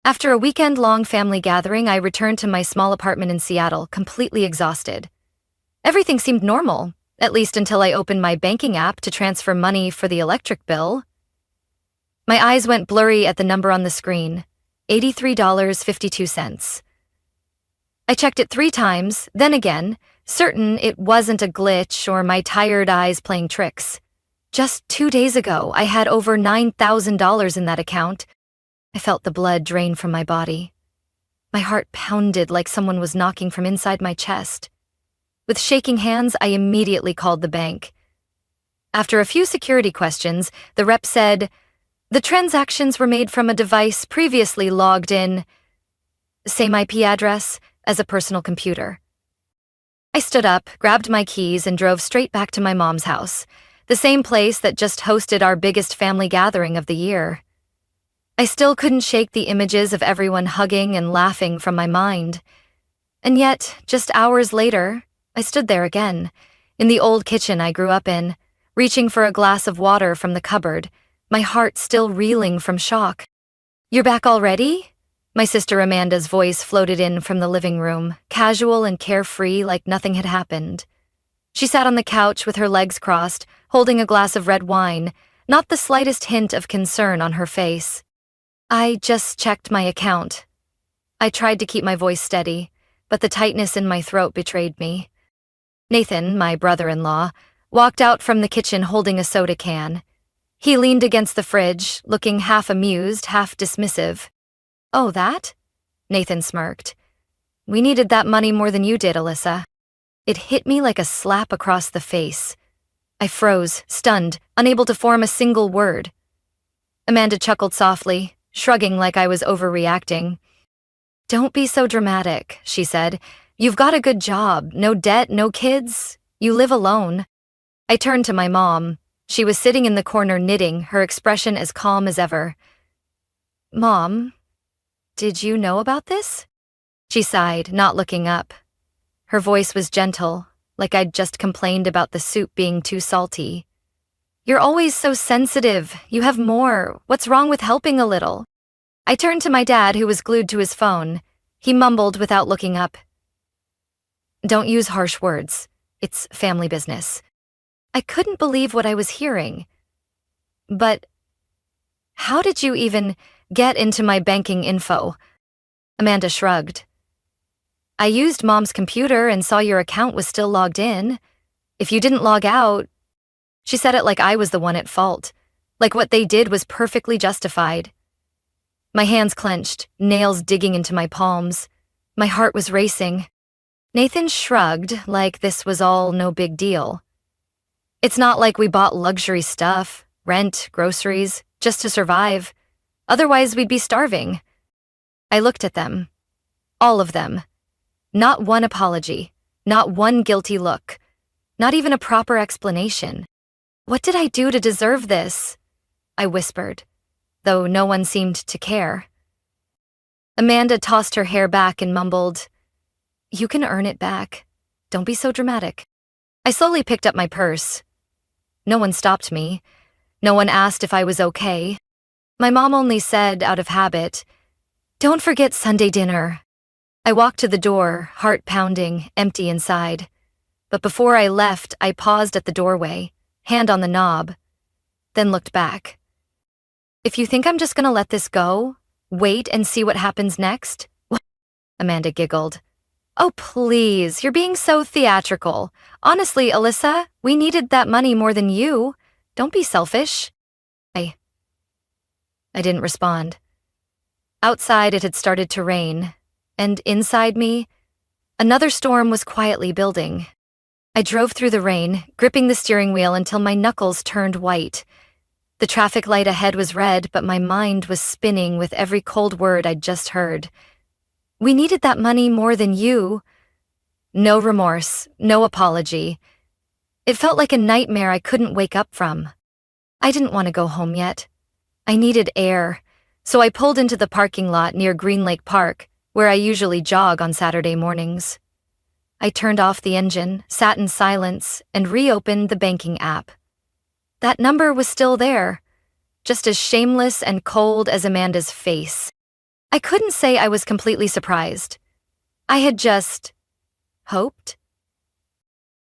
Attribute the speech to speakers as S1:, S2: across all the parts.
S1: After a weekend-long family gathering, I returned to my small apartment in Seattle, completely exhausted. Everything seemed normal, at least until I opened my banking app to transfer money for the electric bill. My eyes went blurry at the number on the screen, $83.52. I checked it 3 times, then again, certain it wasn't a glitch or my tired eyes playing tricks. Just 2 days ago, I had over $9,000 in that account. I felt the blood drain from my body. My heart pounded like someone was knocking from inside my chest. With shaking hands, I immediately called the bank. After a few security questions, the rep said, "The transactions were made from a device previously logged in, same IP address as a personal computer." I stood up, grabbed my keys, and drove straight back to my mom's house, the same place that just hosted our biggest family gathering of the year. I still couldn't shake the images of everyone hugging and laughing from my mind. And yet, just hours later, I stood there again, in the old kitchen I grew up in, reaching for a glass of water from the cupboard, my heart still reeling from shock. "You're back already?" My sister Amanda's voice floated in from the living room, casual and carefree like nothing had happened. She sat on the couch with her legs crossed, holding a glass of red wine, not the slightest hint of concern on her face. "I just checked my account." I tried to keep my voice steady, but the tightness in my throat betrayed me. Nathan, my brother-in-law, walked out from the kitchen holding a soda can. He leaned against the fridge, looking half amused, half dismissive. "Oh, that?" Nathan smirked. "We needed that money more than you did, Alyssa." It hit me like a slap across the face. I froze, stunned, unable to form a single word. Amanda chuckled softly, shrugging like I was overreacting. "Don't be so dramatic," she said. "You've got a good job, no debt, no kids. You live alone." I turned to my mom. She was sitting in the corner knitting, her expression as calm as ever. "Mom, did you know about this?" She sighed, not looking up. Her voice was gentle, like I'd just complained about the soup being too salty. "You're always so sensitive. You have more. What's wrong with helping a little?" I turned to my dad, who was glued to his phone. He mumbled without looking up. "Don't use harsh words. It's family business." I couldn't believe what I was hearing. "But how did you even get into my banking info?" Amanda shrugged. "I used Mom's computer and saw your account was still logged in. If you didn't log out..." She said it like I was the one at fault, like what they did was perfectly justified. My hands clenched, nails digging into my palms. My heart was racing. Nathan shrugged like this was all no big deal. "It's not like we bought luxury stuff, rent, groceries, just to survive. Otherwise, we'd be starving." I looked at them. All of them. Not one apology, not one guilty look, not even a proper explanation. "What did I do to deserve this?" I whispered, though no one seemed to care. Amanda tossed her hair back and mumbled, "You can earn it back. Don't be so dramatic." I slowly picked up my purse. No one stopped me. No one asked if I was okay. My mom only said, out of habit, "Don't forget Sunday dinner." I walked to the door, heart pounding, empty inside. But before I left, I paused at the doorway, hand on the knob, then looked back. "If you think I'm just gonna let this go, wait and see what happens next?" Amanda giggled. "Oh, please, you're being so theatrical. Honestly, Alyssa, we needed that money more than you. Don't be selfish." I didn't respond. Outside, it had started to rain, and inside me, another storm was quietly building. I drove through the rain, gripping the steering wheel until my knuckles turned white. The traffic light ahead was red, but my mind was spinning with every cold word I'd just heard. "We needed that money more than you." No remorse, no apology. It felt like a nightmare I couldn't wake up from. I didn't want to go home yet. I needed air, so I pulled into the parking lot near Green Lake Park, where I usually jog on Saturday mornings. I turned off the engine, sat in silence, and reopened the banking app. That number was still there, just as shameless and cold as Amanda's face. I couldn't say I was completely surprised. I had just hoped.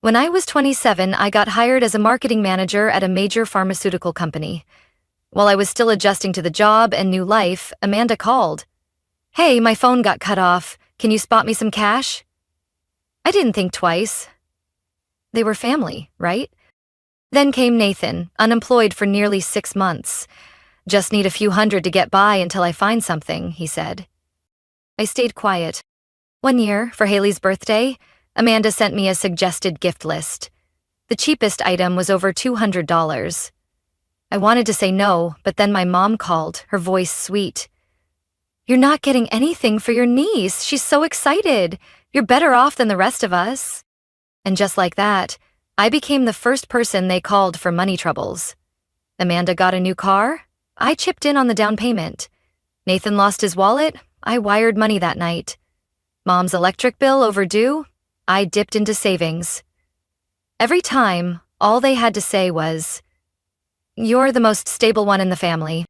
S1: When I was 27, I got hired as a marketing manager at a major pharmaceutical company. While I was still adjusting to the job and new life, Amanda called. "Hey, my phone got cut off. Can you spot me some cash?" I didn't think twice. They were family, right? Then came Nathan, unemployed for nearly 6 months. "Just need a few hundred to get by until I find something," he said. I stayed quiet. One year, for Haley's birthday, Amanda sent me a suggested gift list. The cheapest item was over $200. I wanted to say no, but then my mom called, her voice sweet. "You're not getting anything for your niece. She's so excited. You're better off than the rest of us." And just like that, I became the first person they called for money troubles. Amanda got a new car. I chipped in on the down payment. Nathan lost his wallet. I wired money that night. Mom's electric bill overdue. I dipped into savings. Every time, all they had to say was, "You're the most stable one in the family."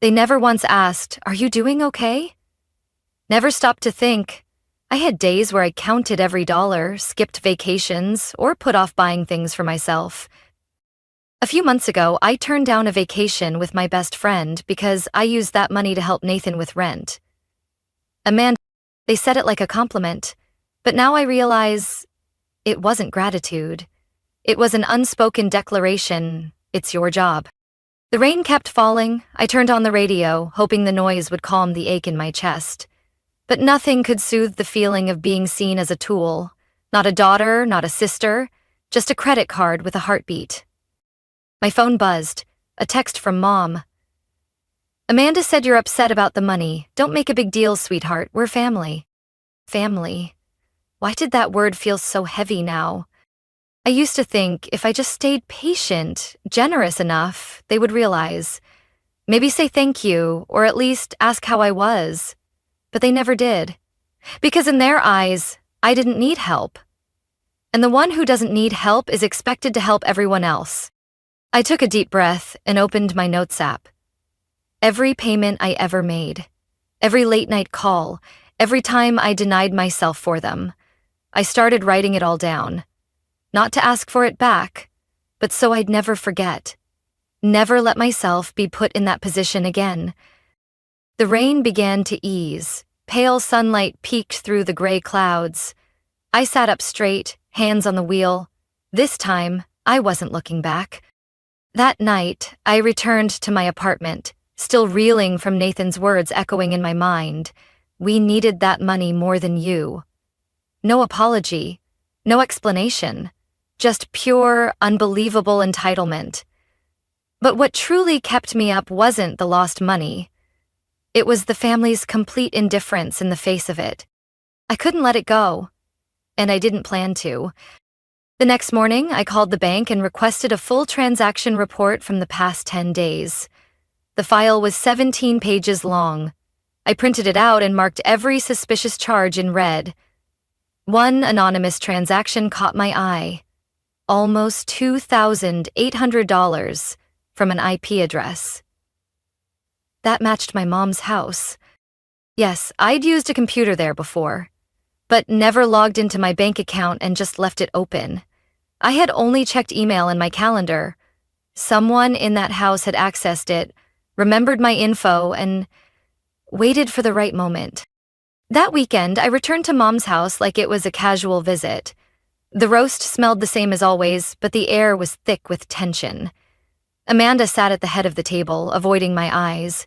S1: They never once asked, "Are you doing okay?" Never stopped to think. I had days where I counted every dollar, skipped vacations, or put off buying things for myself. A few months ago, I turned down a vacation with my best friend because I used that money to help Nathan with rent. Amanda, they said it like a compliment, but now I realize it wasn't gratitude. It was an unspoken declaration, "It's your job." The rain kept falling. I turned on the radio, hoping the noise would calm the ache in my chest. But nothing could soothe the feeling of being seen as a tool. Not a daughter, not a sister, just a credit card with a heartbeat. My phone buzzed. A text from Mom. "Amanda said you're upset about the money. Don't make a big deal, sweetheart. We're family." Family. Why did that word feel so heavy now? I used to think if I just stayed patient, generous enough, they would realize. Maybe say thank you, or at least ask how I was. But they never did. Because in their eyes, I didn't need help. And the one who doesn't need help is expected to help everyone else. I took a deep breath and opened my notes app. Every payment I ever made, every late-night call, every time I denied myself for them, I started writing it all down. Not to ask for it back, but so I'd never forget. Never let myself be put in that position again. The rain began to ease. Pale sunlight peeked through the gray clouds. I sat up straight, hands on the wheel. This time, I wasn't looking back. That night, I returned to my apartment, still reeling from Nathan's words echoing in my mind. "We needed that money more than you." No apology, no explanation, just pure, unbelievable entitlement. But what truly kept me up wasn't the lost money. It was the family's complete indifference in the face of it. I couldn't let it go, and I didn't plan to. The next morning, I called the bank and requested a full transaction report from the past 10 days. The file was 17 pages long. I printed it out and marked every suspicious charge in red. One anonymous transaction caught my eye. Almost $2,800 from an IP address. That matched my mom's house. Yes, I'd used a computer there before, but never logged into my bank account and just left it open. I had only checked email and my calendar. Someone in that house had accessed it, remembered my info, and waited for the right moment. That weekend, I returned to Mom's house like it was a casual visit. The roast smelled the same as always, but the air was thick with tension. Amanda sat at the head of the table, avoiding my eyes.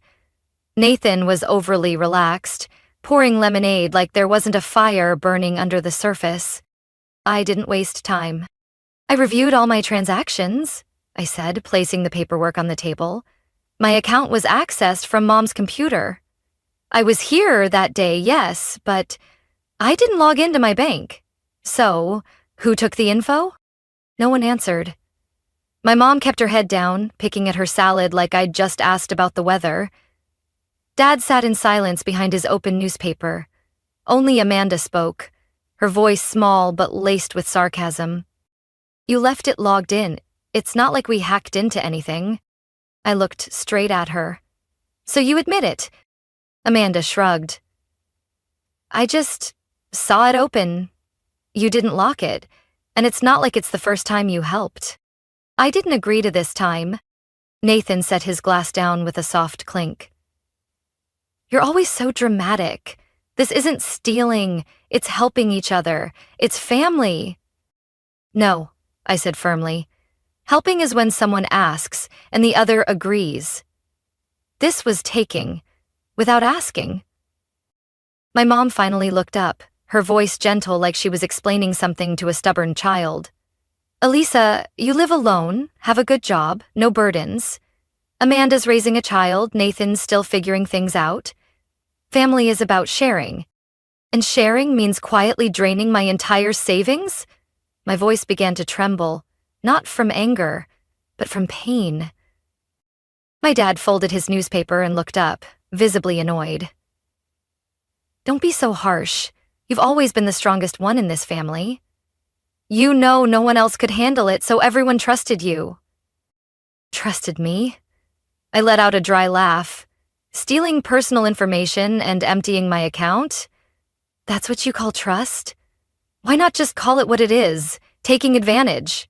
S1: Nathan was overly relaxed, pouring lemonade like there wasn't a fire burning under the surface. I didn't waste time. "I reviewed all my transactions," I said, placing the paperwork on the table. "My account was accessed from Mom's computer. I was here that day, yes, but I didn't log into my bank. So, who took the info?" No one answered. My mom kept her head down, picking at her salad like I'd just asked about the weather. Dad sat in silence behind his open newspaper. Only Amanda spoke, her voice small but laced with sarcasm. "You left it logged in. It's not like we hacked into anything." I looked straight at her. "So you admit it? Amanda shrugged. I just saw it open. You didn't lock it, and it's not like it's the first time you helped. I didn't agree to this time. Nathan set his glass down with a soft clink. You're always so dramatic. This isn't stealing, it's helping each other. It's family. No, I said firmly. Helping is when someone asks and the other agrees. This was taking, without asking. My mom finally looked up, her voice gentle like she was explaining something to a stubborn child. Elisa, you live alone, have a good job, no burdens. Amanda's raising a child, Nathan's still figuring things out. Family is about sharing. And sharing means quietly draining my entire savings? My voice began to tremble, not from anger, but from pain. My dad folded his newspaper and looked up, visibly annoyed. Don't be so harsh. You've always been the strongest one in this family. You know no one else could handle it, so everyone trusted you. Trusted me? I let out a dry laugh. Stealing personal information and emptying my account? That's what you call trust? Why not just call it what it is, taking advantage?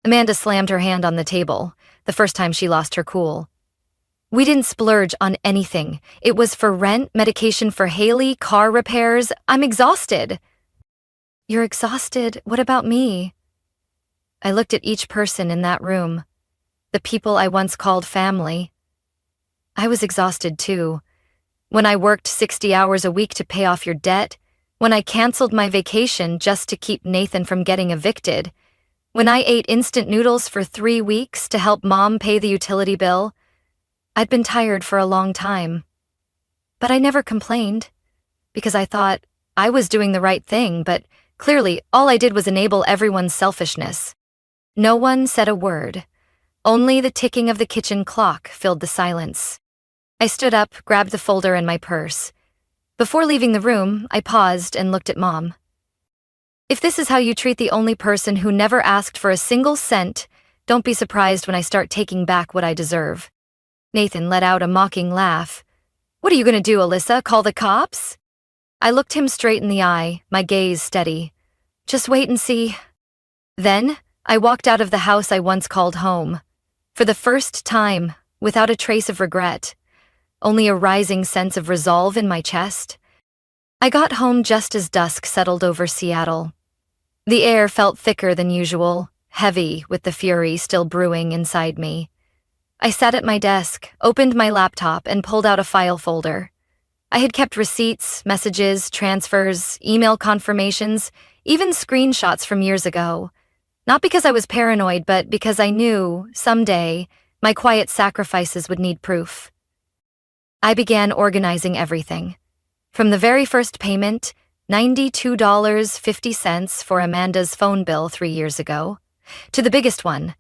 S1: Amanda slammed her hand on the table, the first time she lost her cool. We didn't splurge on anything. It was for rent, medication for Haley, car repairs. I'm exhausted. You're exhausted? What about me? I looked at each person in that room, the people I once called family. I was exhausted too. When I worked 60 hours a week to pay off your debt, when I canceled my vacation just to keep Nathan from getting evicted, when I ate instant noodles for 3 weeks to help Mom pay the utility bill, I'd been tired for a long time. But I never complained, because I thought I was doing the right thing, but clearly all I did was enable everyone's selfishness. No one said a word. Only the ticking of the kitchen clock filled the silence. I stood up, grabbed the folder and my purse. Before leaving the room, I paused and looked at Mom. If this is how you treat the only person who never asked for a single cent, don't be surprised when I start taking back what I deserve. Nathan let out a mocking laugh. What are you gonna do, Alyssa? Call the cops? I looked him straight in the eye, my gaze steady. Just wait and see. Then, I walked out of the house I once called home. For the first time, without a trace of regret. Only a rising sense of resolve in my chest. I got home just as dusk settled over Seattle. The air felt thicker than usual, heavy with the fury still brewing inside me. I sat at my desk, opened my laptop, and pulled out a file folder. I had kept receipts, messages, transfers, email confirmations, even screenshots from years ago. Not because I was paranoid, but because I knew, someday, my quiet sacrifices would need proof. I began organizing everything. From the very first payment, $92.50 for Amanda's phone bill 3 years ago, to the biggest one,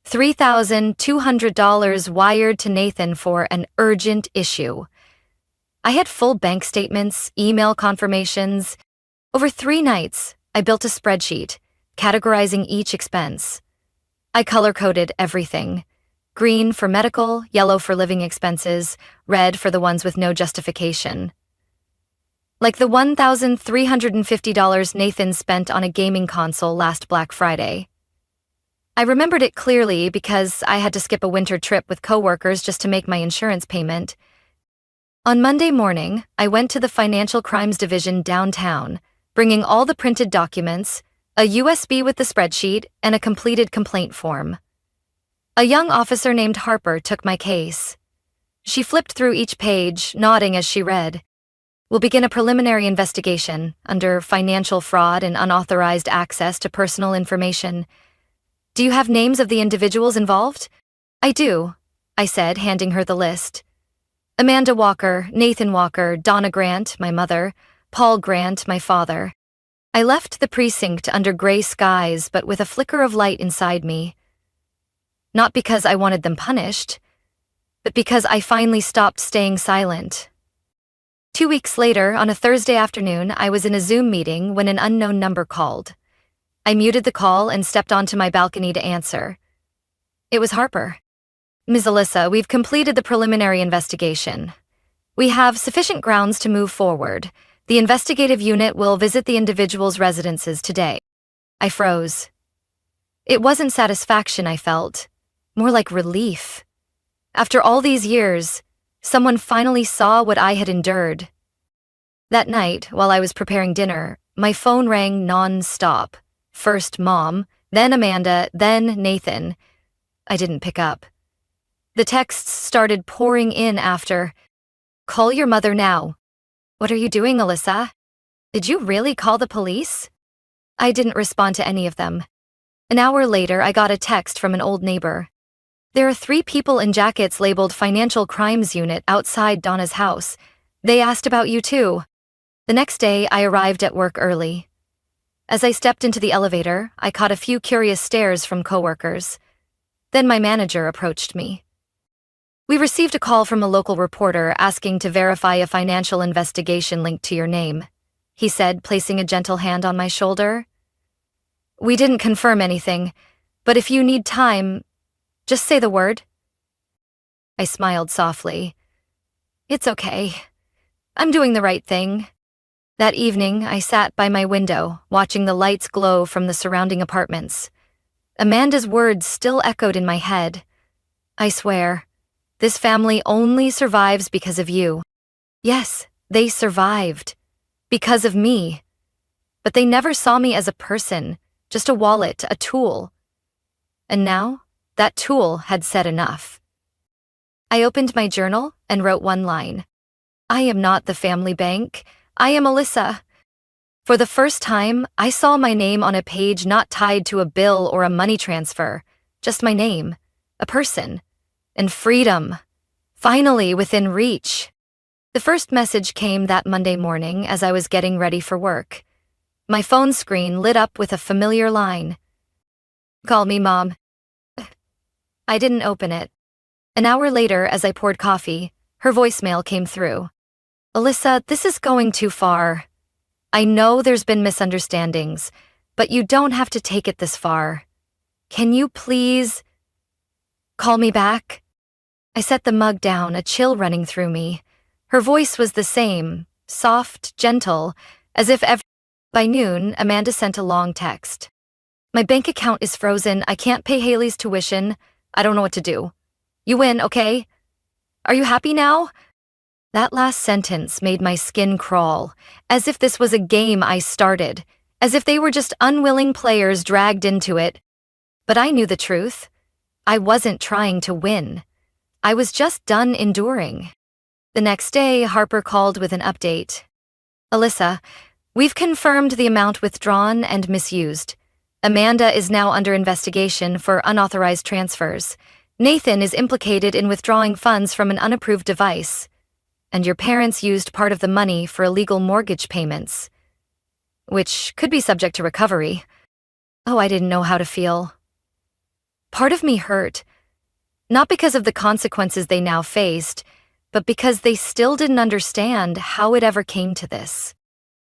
S1: $3,200 wired to Nathan for an urgent issue. I had full bank statements, email confirmations. Over 3 nights, I built a spreadsheet, categorizing each expense. I color-coded everything. Green for medical, yellow for living expenses, red for the ones with no justification. Like the $1,350 Nathan spent on a gaming console last Black Friday. I remembered it clearly because I had to skip a winter trip with coworkers just to make my insurance payment. On Monday morning, I went to the Financial Crimes Division downtown, bringing all the printed documents, a USB with the spreadsheet, and a completed complaint form. A young officer named Harper took my case. She flipped through each page, nodding as she read. We'll begin a preliminary investigation under financial fraud and unauthorized access to personal information. Do you have names of the individuals involved? I do, I said, handing her the list. Amanda Walker, Nathan Walker, Donna Grant, my mother, Paul Grant, my father. I left the precinct under gray skies, but with a flicker of light inside me. Not because I wanted them punished, but because I finally stopped staying silent. 2 weeks later, on a Thursday afternoon, I was in a Zoom meeting when an unknown number called. I muted the call and stepped onto my balcony to answer. It was Harper. Ms. Alyssa, we've completed the preliminary investigation. We have sufficient grounds to move forward. The investigative unit will visit the individual's residences today. I froze. It wasn't satisfaction I felt, more like relief. After all these years, someone finally saw what I had endured. That night, while I was preparing dinner, my phone rang non-stop. First Mom, then Amanda, then Nathan. I didn't pick up. The texts started pouring in after, "Call your mother now." "What are you doing, Alyssa? Did you really call the police?" I didn't respond to any of them. An hour later, I got a text from an old neighbor. "There are 3 people in jackets labeled Financial Crimes Unit outside Donna's house. They asked about you too." The next day, I arrived at work early. As I stepped into the elevator, I caught a few curious stares from coworkers. Then my manager approached me. "We received a call from a local reporter asking to verify a financial investigation linked to your name," he said, placing a gentle hand on my shoulder. "We didn't confirm anything, but if you need time, just say the word." I smiled softly. "It's okay. I'm doing the right thing." That evening, I sat by my window, watching the lights glow from the surrounding apartments. Amanda's words still echoed in my head. "I swear, this family only survives because of you." Yes, they survived. Because of me. But they never saw me as a person, just a wallet, a tool. And now, that tool had said enough. I opened my journal and wrote one line. "I am not the family bank. I am Alyssa." For the first time, I saw my name on a page not tied to a bill or a money transfer, just my name, a person, and freedom, finally within reach. The first message came that Monday morning as I was getting ready for work. My phone screen lit up with a familiar line. "Call me, Mom." I didn't open it. An hour later, as I poured coffee, her voicemail came through. "Alyssa, this is going too far. I know there's been misunderstandings, but you don't have to take it this far. Can you please call me back?" I set the mug down, a chill running through me. Her voice was the same, soft, gentle, as if By noon, Amanda sent a long text. "My bank account is frozen. I can't pay Haley's tuition. I don't know what to do. You win, okay? Are you happy now?" That last sentence made my skin crawl, as if this was a game I started, as if they were just unwilling players dragged into it. But I knew the truth. I wasn't trying to win. I was just done enduring. The next day, Harper called with an update. "Alyssa, we've confirmed the amount withdrawn and misused. Amanda is now under investigation for unauthorized transfers. Nathan is implicated in withdrawing funds from an unapproved device. And your parents used part of the money for illegal mortgage payments, which could be subject to recovery." Oh, I didn't know how to feel. Part of me hurt, not because of the consequences they now faced, but because they still didn't understand how it ever came to this.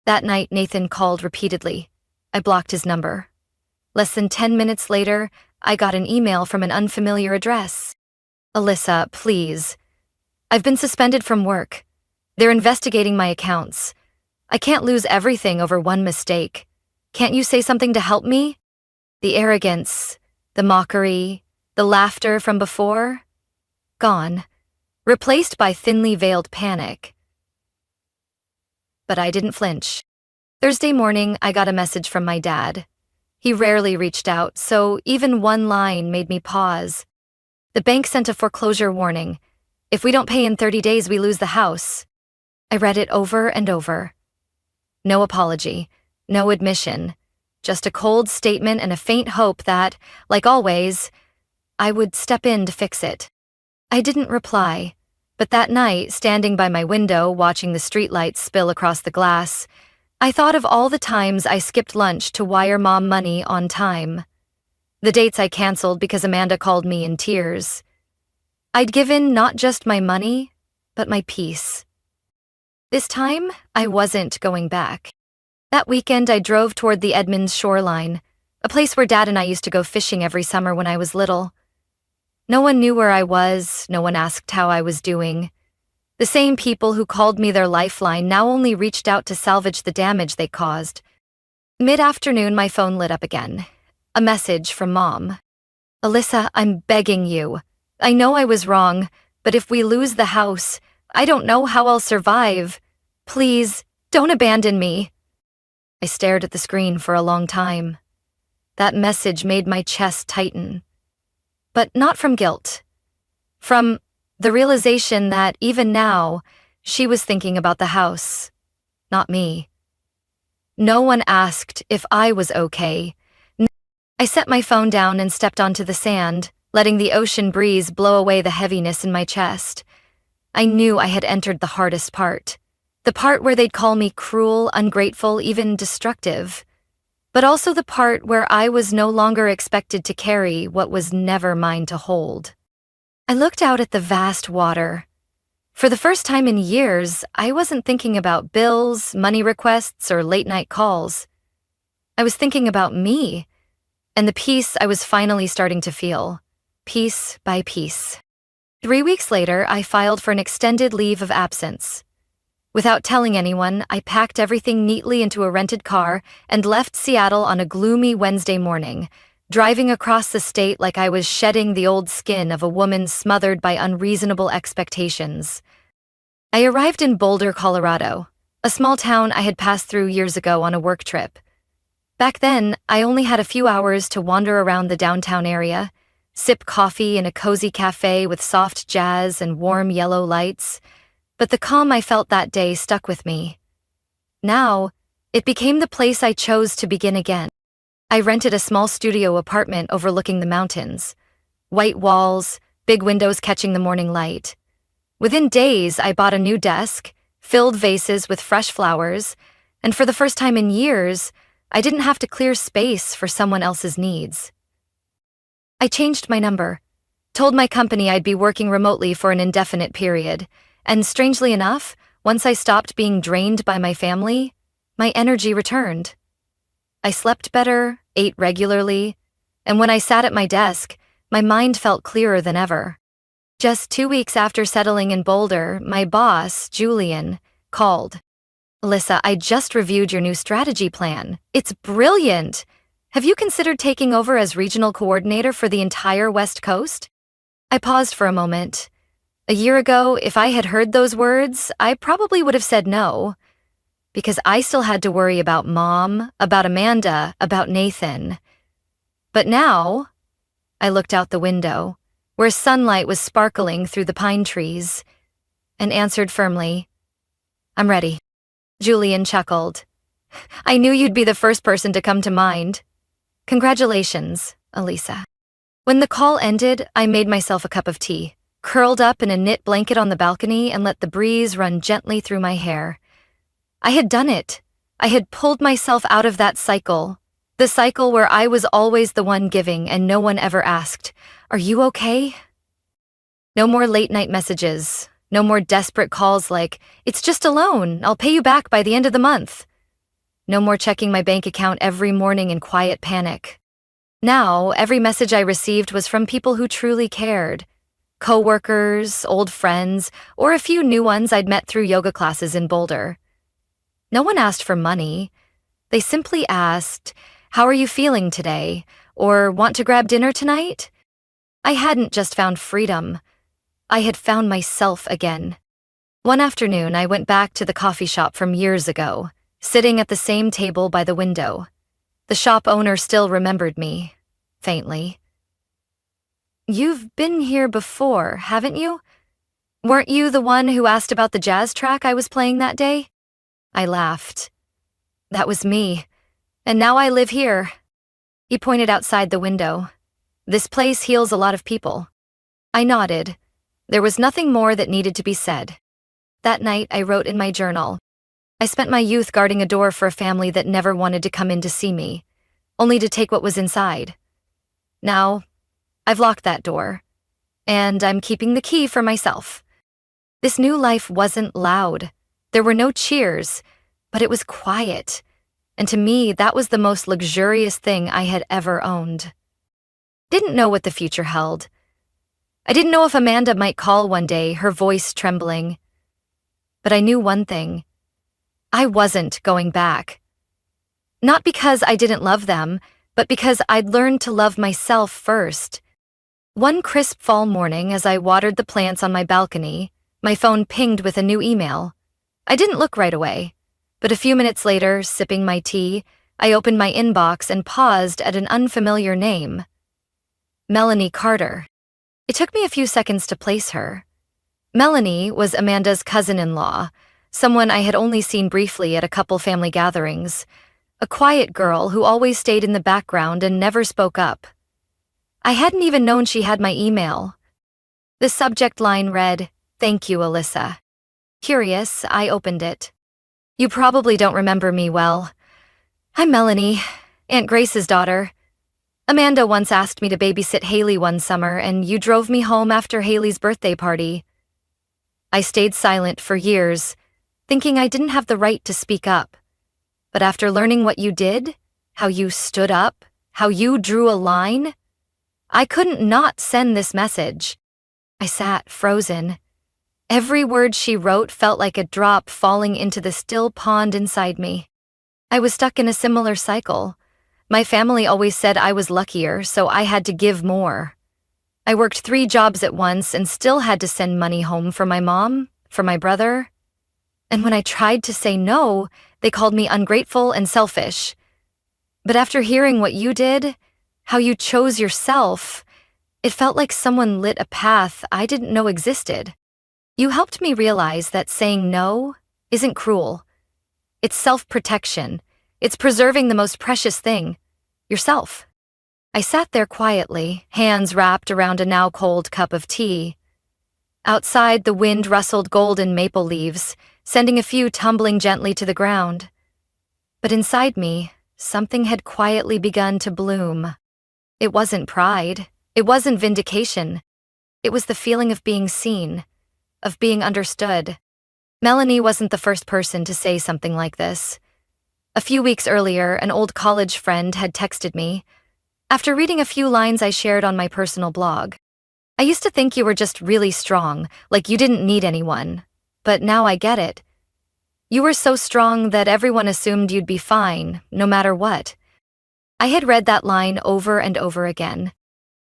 S1: That night, Nathan called repeatedly. I blocked his number. Less than 10 minutes later, I got an email from an unfamiliar address. "Alyssa, please. I've been suspended from work. They're investigating my accounts. I can't lose everything over one mistake. Can't you say something to help me?" The arrogance, the mockery, the laughter from before, gone, replaced by thinly veiled panic. But I didn't flinch. Thursday morning, I got a message from my dad. He rarely reached out, so even one line made me pause. The bank sent a foreclosure warning. If we don't pay in 30 days, we lose the house. I read it over and over. No apology, no admission, just a cold statement and a faint hope that, like always, I would step in to fix it. I didn't reply, but that night, standing by my window watching the streetlights spill across the glass, I thought of all the times I skipped lunch to wire Mom money on time. The dates I canceled because Amanda called me in tears. I'd given not just my money, but my peace. This time, I wasn't going back. That weekend, I drove toward the Edmonds shoreline, a place where Dad and I used to go fishing every summer when I was little. No one knew where I was, no one asked how I was doing. The same people who called me their lifeline now only reached out to salvage the damage they caused. Mid-afternoon, my phone lit up again. A message from Mom. "Alyssa, I'm begging you. I know I was wrong, but if we lose the house, I don't know how I'll survive. Please, don't abandon me." I stared at the screen for a long time. That message made my chest tighten. But not from guilt. From the realization that even now, she was thinking about the house, not me. No one asked if I was okay. I set my phone down and stepped onto the sand, letting the ocean breeze blow away the heaviness in my chest. I knew I had entered the hardest part. The part where they'd call me cruel, ungrateful, even destructive. But also the part where I was no longer expected to carry what was never mine to hold. I looked out at the vast water. For the first time in years, I wasn't thinking about bills, money requests, or late-night calls. I was thinking about me, and the peace I was finally starting to feel, piece by piece. 3 weeks later, I filed for an extended leave of absence. Without telling anyone, I packed everything neatly into a rented car and left Seattle on a gloomy Wednesday morning, driving across the state like I was shedding the old skin of a woman smothered by unreasonable expectations. I arrived in Boulder, Colorado, a small town I had passed through years ago on a work trip. Back then, I only had a few hours to wander around the downtown area, sip coffee in a cozy cafe with soft jazz and warm yellow lights, but the calm I felt that day stuck with me. Now, it became the place I chose to begin again. I rented a small studio apartment overlooking the mountains. White walls, big windows catching the morning light. Within days, I bought a new desk, filled vases with fresh flowers, and for the first time in years, I didn't have to clear space for someone else's needs. I changed my number, told my company I'd be working remotely for an indefinite period, and strangely enough, once I stopped being drained by my family, my energy returned. I slept better, ate regularly, and when I sat at my desk, my mind felt clearer than ever. Just 2 weeks after settling in Boulder, my boss, Julian, called. "Alyssa, I just reviewed your new strategy plan. It's brilliant. Have you considered taking over as regional coordinator for the entire West Coast?" I paused for a moment. A year ago, if I had heard those words, I probably would have said no, because I still had to worry about Mom, about Amanda, about Nathan. But now, I looked out the window, where sunlight was sparkling through the pine trees, and answered firmly, "I'm ready." Julian chuckled. "I knew you'd be the first person to come to mind. Congratulations, Alyssa." When the call ended, I made myself a cup of tea, curled up in a knit blanket on the balcony, and let the breeze run gently through my hair. I had done it. I had pulled myself out of that cycle, the cycle where I was always the one giving and no one ever asked, "Are you okay?" No more late-night messages, no more desperate calls like, "It's just a loan, I'll pay you back by the end of the month." No more checking my bank account every morning in quiet panic. Now, every message I received was from people who truly cared. Coworkers, old friends, or a few new ones I'd met through yoga classes in Boulder. No one asked for money. They simply asked, "How are you feeling today?" or "Want to grab dinner tonight?" I hadn't just found freedom. I had found myself again. One afternoon, I went back to the coffee shop from years ago, sitting at the same table by the window. The shop owner still remembered me, faintly. "You've been here before, haven't you? Weren't you the one who asked about the jazz track I was playing that day?" I laughed. "That was me, and now I live here." He pointed outside the window. "This place heals a lot of people." I nodded. There was nothing more that needed to be said. That night, I wrote in my journal. I spent my youth guarding a door for a family that never wanted to come in to see me, only to take what was inside. Now, I've locked that door, and I'm keeping the key for myself. This new life wasn't loud. There were no cheers, but it was quiet, and to me, that was the most luxurious thing I had ever owned. Didn't know what the future held. I didn't know if Amanda might call one day, her voice trembling. But I knew one thing. I wasn't going back. Not because I didn't love them, but because I'd learned to love myself first. One crisp fall morning, as I watered the plants on my balcony, my phone pinged with a new email. I didn't look right away, but a few minutes later, sipping my tea, I opened my inbox and paused at an unfamiliar name. Melanie Carter. It took me a few seconds to place her. Melanie was Amanda's cousin-in-law, someone I had only seen briefly at a couple family gatherings, a quiet girl who always stayed in the background and never spoke up. I hadn't even known she had my email. The subject line read, "Thank you, Alyssa." Curious, I opened it. "You probably don't remember me well. I'm Melanie, Aunt Grace's daughter. Amanda once asked me to babysit Haley one summer, and you drove me home after Haley's birthday party." I stayed silent for years, thinking I didn't have the right to speak up. But after learning what you did, how you stood up, how you drew a line, I couldn't not send this message. I sat frozen. Every word she wrote felt like a drop falling into the still pond inside me. I was stuck in a similar cycle. My family always said I was luckier, so I had to give more. I worked 3 jobs at once and still had to send money home for my mom, for my brother. And when I tried to say no, they called me ungrateful and selfish. But after hearing what you did, how you chose yourself, it felt like someone lit a path I didn't know existed. You helped me realize that saying no isn't cruel. It's self-protection. It's preserving the most precious thing, yourself. I sat there quietly, hands wrapped around a now cold cup of tea. Outside, the wind rustled golden maple leaves, sending a few tumbling gently to the ground. But inside me, something had quietly begun to bloom. It wasn't pride. It wasn't vindication. It was the feeling of being seen, of being understood. Melanie wasn't the first person to say something like this. A few weeks earlier, an old college friend had texted me, after reading a few lines I shared on my personal blog. "I used to think you were just really strong, like you didn't need anyone. But now I get it. You were so strong that everyone assumed you'd be fine, no matter what." I had read that line over and over again.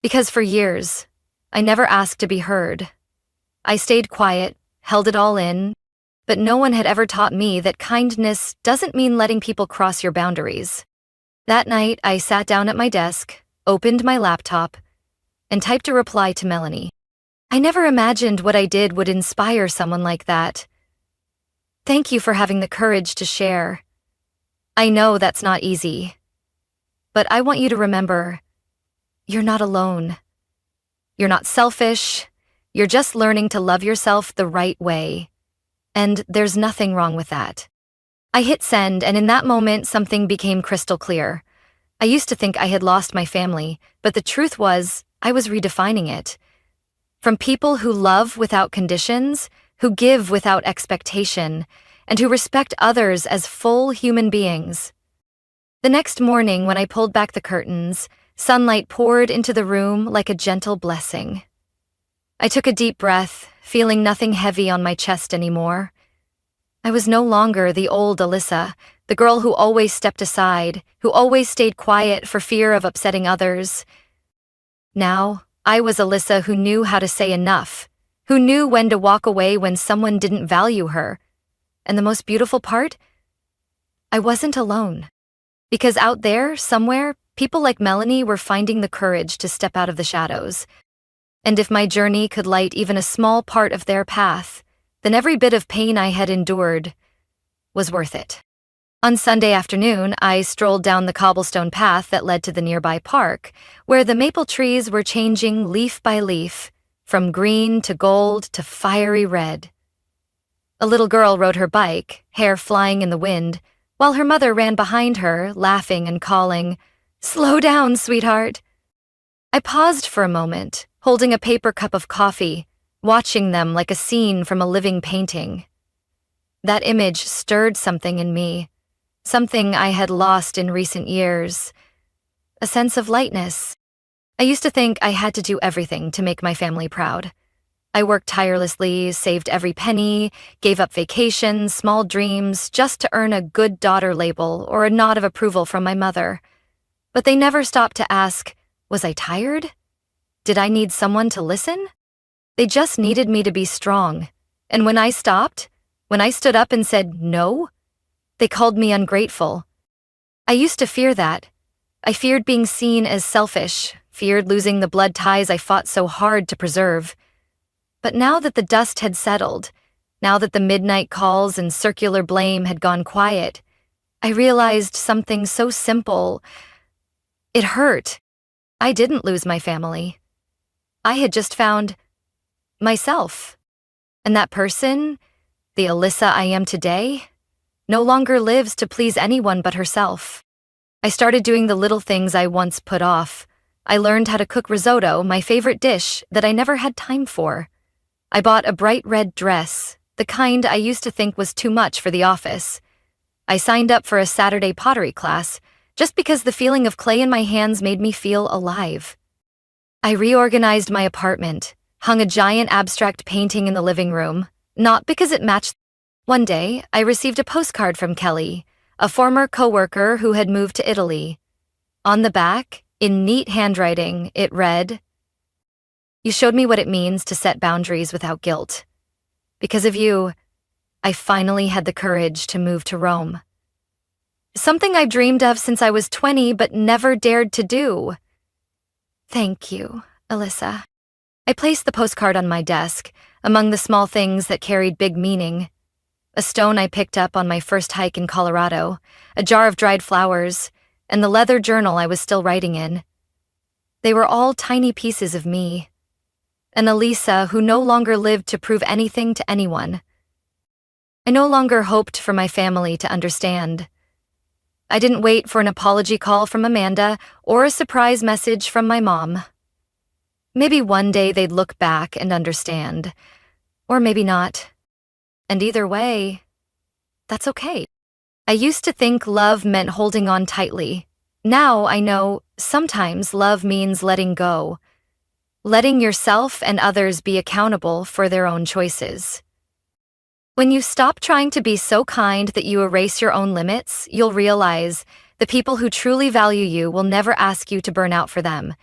S1: Because for years, I never asked to be heard. I stayed quiet, held it all in, but no one had ever taught me that kindness doesn't mean letting people cross your boundaries. That night, I sat down at my desk, opened my laptop, and typed a reply to Melanie. I never imagined what I did would inspire someone like that. "Thank you for having the courage to share. I know that's not easy. But I want you to remember, you're not alone. You're not selfish. You're just learning to love yourself the right way. And there's nothing wrong with that." I hit send, and in that moment, something became crystal clear. I used to think I had lost my family, but the truth was, I was redefining it. From people who love without conditions, who give without expectation, and who respect others as full human beings. The next morning, when I pulled back the curtains, sunlight poured into the room like a gentle blessing. I took a deep breath, feeling nothing heavy on my chest anymore. I was no longer the old Alyssa, the girl who always stepped aside, who always stayed quiet for fear of upsetting others. Now, I was Alyssa who knew how to say enough, who knew when to walk away when someone didn't value her. And the most beautiful part? I wasn't alone. Because out there, somewhere, people like Melanie were finding the courage to step out of the shadows. And if my journey could light even a small part of their path, then every bit of pain I had endured was worth it. On Sunday afternoon, I strolled down the cobblestone path that led to the nearby park, where the maple trees were changing leaf by leaf, from green to gold to fiery red. A little girl rode her bike, hair flying in the wind, while her mother ran behind her, laughing and calling, "Slow down, sweetheart." I paused for a moment, holding a paper cup of coffee, watching them like a scene from a living painting. That image stirred something in me, something I had lost in recent years, a sense of lightness. I used to think I had to do everything to make my family proud. I worked tirelessly, saved every penny, gave up vacations, small dreams, just to earn a good daughter label or a nod of approval from my mother. But they never stopped to ask, was I tired? Did I need someone to listen? They just needed me to be strong. And when I stopped, when I stood up and said no, they called me ungrateful. I used to fear that. I feared being seen as selfish, feared losing the blood ties I fought so hard to preserve. But now that the dust had settled, now that the midnight calls and circular blame had gone quiet, I realized something so simple. It hurt. I didn't lose my family. I had just found myself. And that person, the Alyssa I am today, no longer lives to please anyone but herself. I started doing the little things I once put off. I learned how to cook risotto, my favorite dish that I never had time for. I bought a bright red dress, the kind I used to think was too much for the office. I signed up for a Saturday pottery class, just because the feeling of clay in my hands made me feel alive. I reorganized my apartment, hung a giant abstract painting in the living room, not because it matched. One day, I received a postcard from Kelly, a former coworker who had moved to Italy. On the back, in neat handwriting, it read, "You showed me what it means to set boundaries without guilt. Because of you, I finally had the courage to move to Rome. Something I've dreamed of since I was 20 but never dared to do. Thank you, Alyssa." I placed the postcard on my desk, among the small things that carried big meaning. A stone I picked up on my first hike in Colorado, a jar of dried flowers, and the leather journal I was still writing in. They were all tiny pieces of me. An Alyssa who no longer lived to prove anything to anyone. I no longer hoped for my family to understand. I didn't wait for an apology call from Amanda or a surprise message from my mom. Maybe one day they'd look back and understand, or maybe not. And either way, that's okay. I used to think love meant holding on tightly. Now I know sometimes love means letting go, letting yourself and others be accountable for their own choices. When you stop trying to be so kind that you erase your own limits, you'll realize the people who truly value you will never ask you to burn out for them.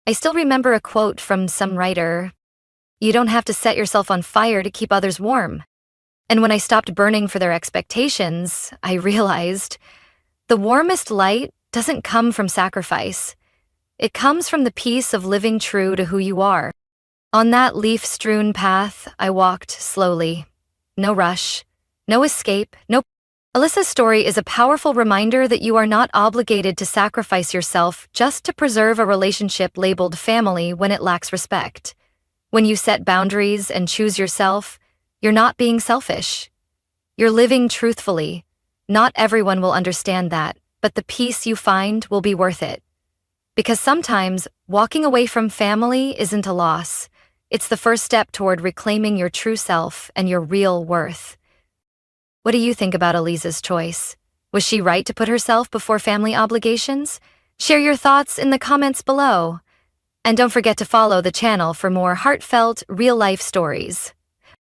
S1: I still remember a quote from some writer, "You don't have to set yourself on fire to keep others warm." And when I stopped burning for their expectations, I realized the warmest light doesn't come from sacrifice. It comes from the peace of living true to who you are. On that leaf-strewn path, I walked slowly. No rush, no escape, no. Alyssa's story is a powerful reminder that you are not obligated to sacrifice yourself just to preserve a relationship labeled family when it lacks respect. When you set boundaries and choose yourself, you're not being selfish. You're living truthfully. Not everyone will understand that, but the peace you find will be worth it. Because sometimes, walking away from family isn't a loss. It's the first step toward reclaiming your true self and your real worth. What do you think about Elisa's choice? Was she right to put herself before family obligations? Share your thoughts in the comments below. And don't forget to follow the channel for more heartfelt, real-life stories.